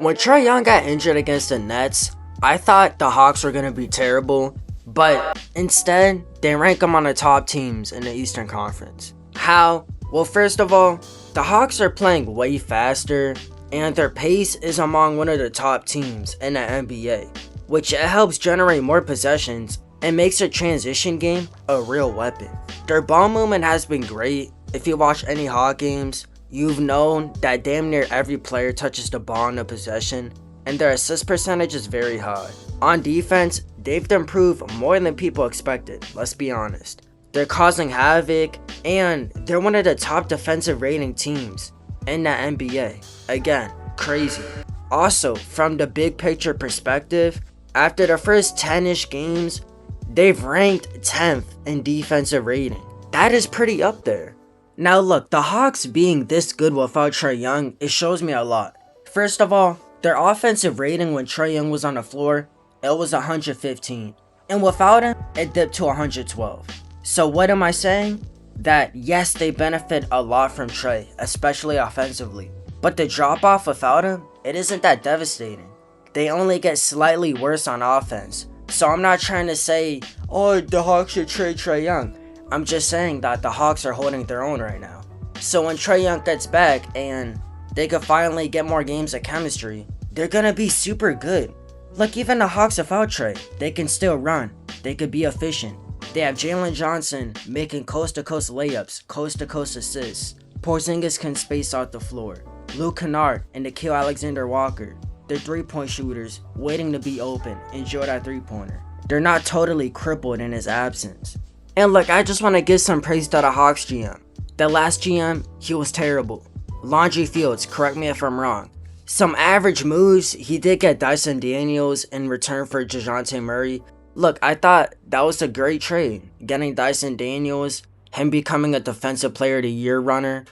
When Trey Young got injured against the Nets, I thought the Hawks were going to be terrible, but instead, they rank them on the top teams in the Eastern Conference. How? Well, first of all, the Hawks are playing way faster, and their pace is among one of the top teams in the NBA, which helps generate more possessions and makes their transition game a real weapon. Their ball movement has been great. If you watch any Hawk games, you've known that damn near every player touches the ball in a possession, and their assist percentage is very high. On defense, they've improved more than people expected, let's be honest. They're causing havoc, and they're one of the top defensive rating teams in the NBA. Again, crazy. Also, from the big picture perspective, after the first 10-ish games, they've ranked 10th in defensive rating. That is pretty up there. Now look, the Hawks being this good without Trey Young, it shows me a lot. First of all, their offensive rating when Trey Young was on the floor, it was 115. And without him, it dipped to 112. So what am I saying? That yes, they benefit a lot from Trey, especially offensively. But the drop off without him, it isn't that devastating. They only get slightly worse on offense. So I'm not trying to say, oh, the Hawks should trade Trey Young. I'm just saying that the Hawks are holding their own right now. So when Trey Young gets back and they could finally get more games of chemistry, they're gonna be super good. Look, even the Hawks without Trey, they can still run. They could be efficient. They have Jaylen Johnson making coast-to-coast layups, coast-to-coast assists. Porzingis can space out the floor. Luke Kennard and Nickeil Alexander-Walker, they're three-point shooters waiting to be open. Enjoy that three-pointer. They're not totally crippled in his absence. And look, I just want to give some praise to the Hawks GM. The last GM, he was terrible. Laundry Fields, correct me if I'm wrong. Some average moves, he did get Dyson Daniels in return for DeJounte Murray. Look, I thought that was a great trade, getting Dyson Daniels, him becoming a Defensive Player of the Year runner.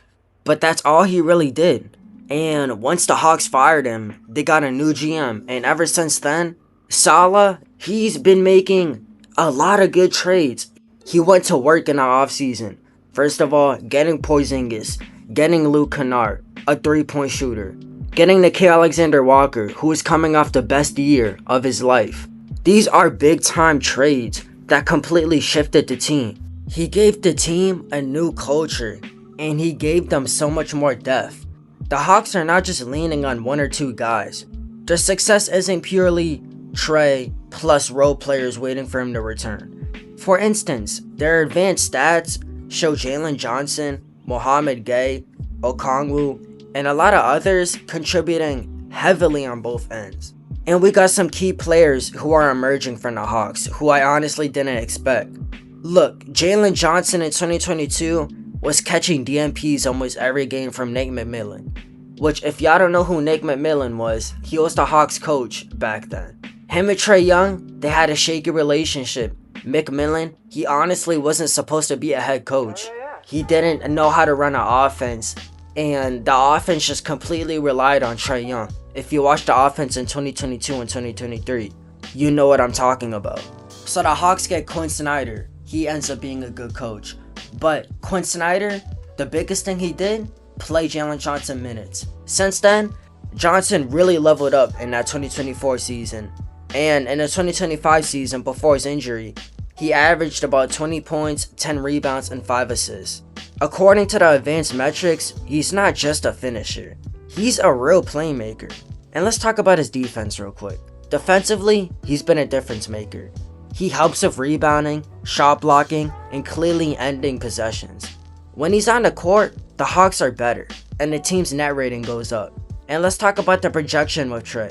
But that's all he really did. And once the Hawks fired him, they got a new GM. And ever since then, Salah, he's been making a lot of good trades. He went to work in the offseason. First of all, getting Porzingis, getting Luke Kennard, a three-point shooter, getting Nickeil Alexander-Walker, who is coming off the best year of his life. These are big-time trades that completely shifted the team. He gave the team a new culture, and he gave them so much more depth. The Hawks are not just leaning on one or two guys. Their success isn't purely Trey plus role players waiting for him to return. For instance, their advanced stats show Jaylen Johnson, Mohamed Gay, Okongwu, and a lot of others contributing heavily on both ends. And we got some key players who are emerging from the Hawks, who I honestly didn't expect. Look, Jaylen Johnson in 2022 was catching DMPs almost every game from Nate McMillan. Which, if y'all don't know who Nate McMillan was, he was the Hawks coach back then. Him and Trey Young, they had a shaky relationship. McMillan, he honestly wasn't supposed to be a head coach. He didn't know how to run an offense, and the offense just completely relied on Trey Young. If you watch the offense in 2022 and 2023, you know what I'm talking about. So the Hawks get Quinn Snyder. He ends up being a good coach. But Quinn Snyder, the biggest thing he did, play Jaylen Johnson minutes. Since then, Johnson really leveled up in that 2024 season. And in the 2025 season before his injury, he averaged about 20 points, 10 rebounds, and 5 assists. According to the advanced metrics, he's not just a finisher. He's a real playmaker. And let's talk about his defense real quick. Defensively, he's been a difference maker. He helps with rebounding, shot blocking, and clearly ending possessions. When he's on the court, the Hawks are better, and the team's net rating goes up. And let's talk about the projection with Trey.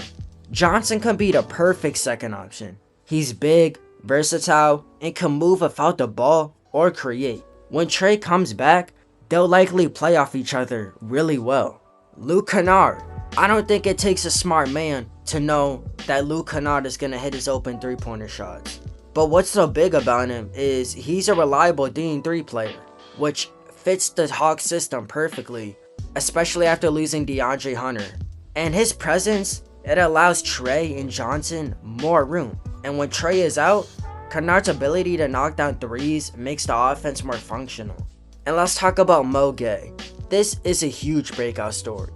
Johnson can be the perfect second option. He's big, versatile, and can move without the ball or create. When Trey comes back, they'll likely play off each other really well. Luke Kennard. I don't think it takes a smart man to know that Luke Kennard is going to hit his open three-pointer shots. But what's so big about him is he's a reliable D3 player, which fits the Hawks system perfectly, especially after losing DeAndre Hunter. And his presence, it allows Trey and Johnson more room. And when Trey is out, Kennard's ability to knock down threes makes the offense more functional. And let's talk about Mo Gay. This is a huge breakout story.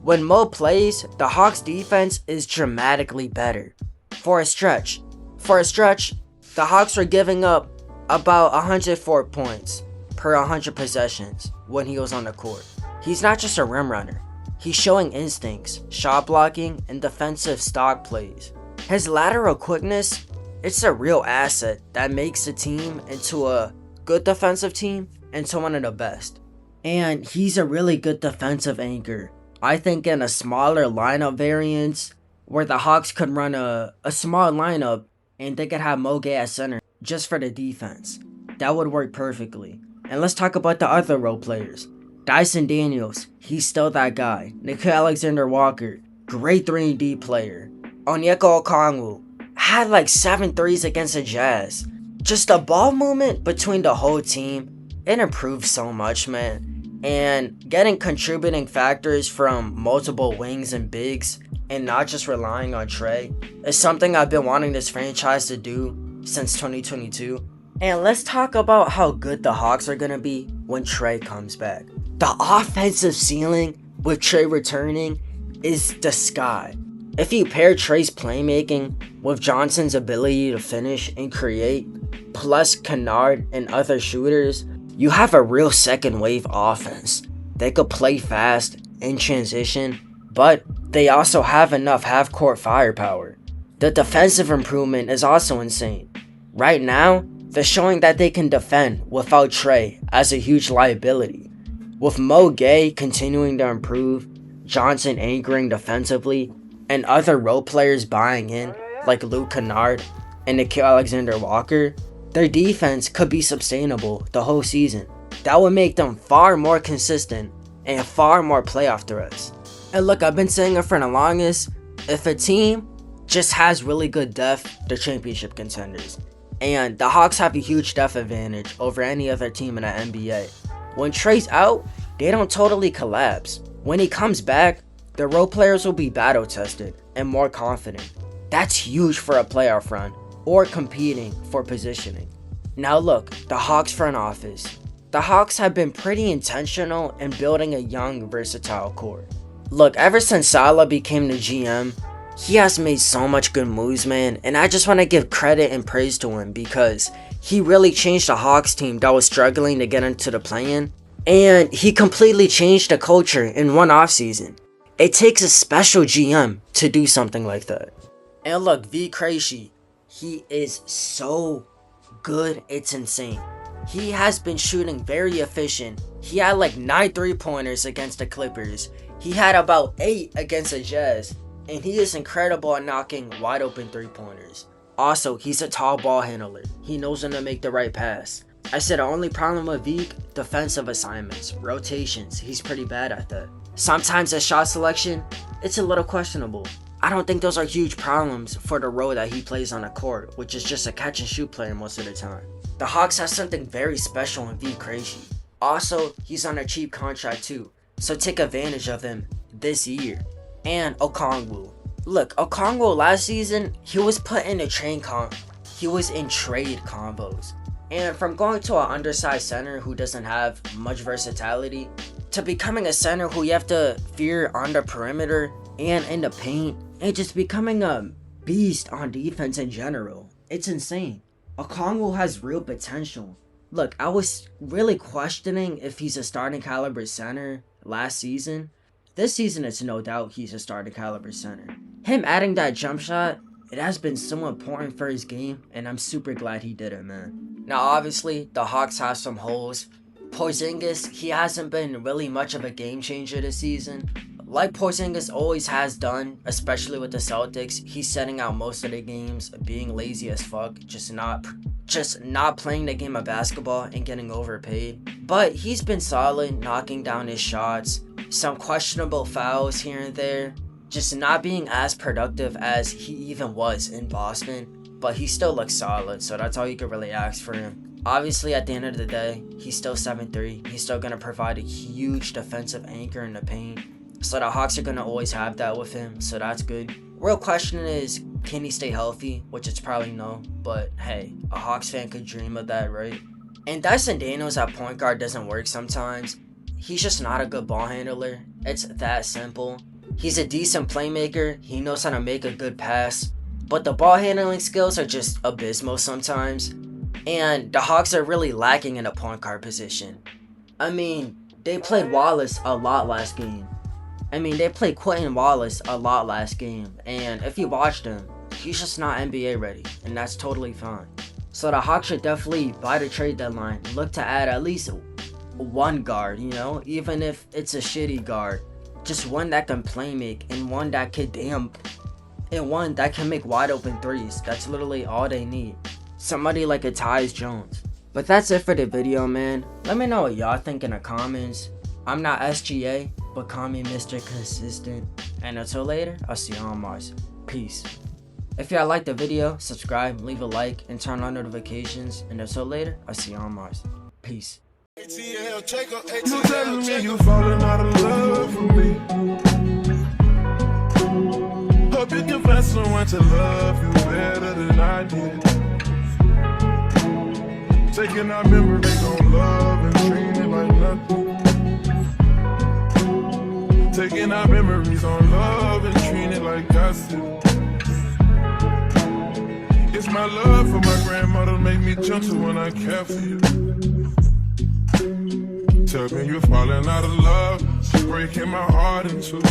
When Mo plays, the Hawks defense is dramatically better. For a stretch, the Hawks were giving up about 104 points per 100 possessions when he was on the court. He's not just a rim runner. He's showing instincts, shot blocking, and defensive stock plays. His lateral quickness, it's a real asset that makes the team into a good defensive team into one of the best. And he's a really good defensive anchor. I think in a smaller lineup variance where the Hawks could run a small lineup and they could have Mo Gay at center just for the defense. That would work perfectly. And let's talk about the other role players. Dyson Daniels, he's still that guy. Nickeil Alexander-Walker, great 3-and-D player. Onyeka Okongwu had like 7 threes against the Jazz. Just the ball movement between the whole team, it improved so much, man. And getting contributing factors from multiple wings and bigs and not just relying on Trey is something I've been wanting this franchise to do since 2022. And let's talk about how good the Hawks are going to be when Trey comes back. The offensive ceiling with Trey returning is the sky. If you pair Trey's playmaking with Johnson's ability to finish and create, plus Kennard and other shooters, you have a real second wave offense. They could play fast in transition, but they also have enough half-court firepower. The defensive improvement is also insane. Right now, they're showing that they can defend without Trey as a huge liability. With Mo Gay continuing to improve, Johnson anchoring defensively, and other role players buying in like Luke Kennard and Nickeil Alexander-Walker, their defense could be sustainable the whole season. That would make them far more consistent and far more playoff threats. And look, I've been saying it for the longest, if a team just has really good depth, they're championship contenders. And the Hawks have a huge depth advantage over any other team in the NBA. When Trey's out, they don't totally collapse. When he comes back, the role players will be battle tested and more confident. That's huge for a playoff run or competing for positioning. Now look, the Hawks front office. The Hawks have been pretty intentional in building a young, versatile core. Look, ever since Salah became the GM, he has made so much good moves, man, and I just want to give credit and praise to him because he really changed the Hawks team that was struggling to get into the play-in, and he completely changed the culture in one offseason. It takes a special GM to do something like that. And look, V. Krejci, he is so good, it's insane. He has been shooting very efficient. He had like 9 3-pointers against the Clippers. He had about 8 against the Jazz. And he is incredible at knocking wide open 3-pointers. Also, he's a tall ball handler. He knows when to make the right pass. I said the only problem with Vik, defensive assignments, rotations. He's pretty bad at that. Sometimes at shot selection, it's a little questionable. I don't think those are huge problems for the role that he plays on the court, which is just a catch and shoot player most of the time. The Hawks have something very special in V. Krejci. Also, he's on a cheap contract too, so take advantage of him this year. And Okongwu. Look, Okongwu last season, he was put in a he was in trade combos. And from going to an undersized center who doesn't have much versatility to becoming a center who you have to fear on the perimeter and in the paint and just becoming a beast on defense in general. It's insane. Okongwu has real potential. Look, I was really questioning if he's a starting caliber center last season. This season, it's no doubt he's a starting caliber center. Him adding that jump shot, it has been so important for his game, and I'm super glad he did it, man. Now, obviously, the Hawks have some holes. Porzingis, he hasn't been really much of a game changer this season. Like Porzingis always has done, especially with the Celtics, he's setting out most of the games, being lazy as fuck, just not playing the game of basketball and getting overpaid. But he's been solid, knocking down his shots, some questionable fouls here and there, just not being as productive as he even was in Boston. But he still looks solid, so that's all you can really ask for him. Obviously, at the end of the day, he's still 7'3". He's still going to provide a huge defensive anchor in the paint. So the Hawks are going to always have that with him, so that's good. Real question is, can he stay healthy? Which it's probably no, but hey, a Hawks fan could dream of that, right? And Dyson Daniels at point guard doesn't work sometimes. He's just not a good ball handler. It's that simple. He's a decent playmaker, he knows how to make a good pass, but the ball handling skills are just abysmal sometimes, and the Hawks are really lacking in a point guard position. I mean, they played Wallace a lot last game. They played Quentin Wallace a lot last game, and if you watched him, he's just not NBA ready, and that's totally fine. So the Hawks should definitely, by the trade deadline, look to add at least one guard, even if it's a shitty guard. Just one that can play make, and one that can make wide open threes. That's literally all they need. Somebody like a Tyus Jones. But that's it for the video, man. Let me know what y'all think in the comments. I'm not SGA, but call me Mr. Consistent. And until later, I'll see y'all on Mars. Peace. If y'all liked the video, subscribe, leave a like, and turn on notifications. And until later, I'll see y'all on Mars. Peace. You telling me you falling out of love for me. Hope you can find someone to love you better than I did. Taking our memories on love and treating it like nothing. Taking our memories on love and treating it like gossip. It's my love for my grandmother make me gentle when I care for you. Tell me you're falling out of love, breaking my heart in two.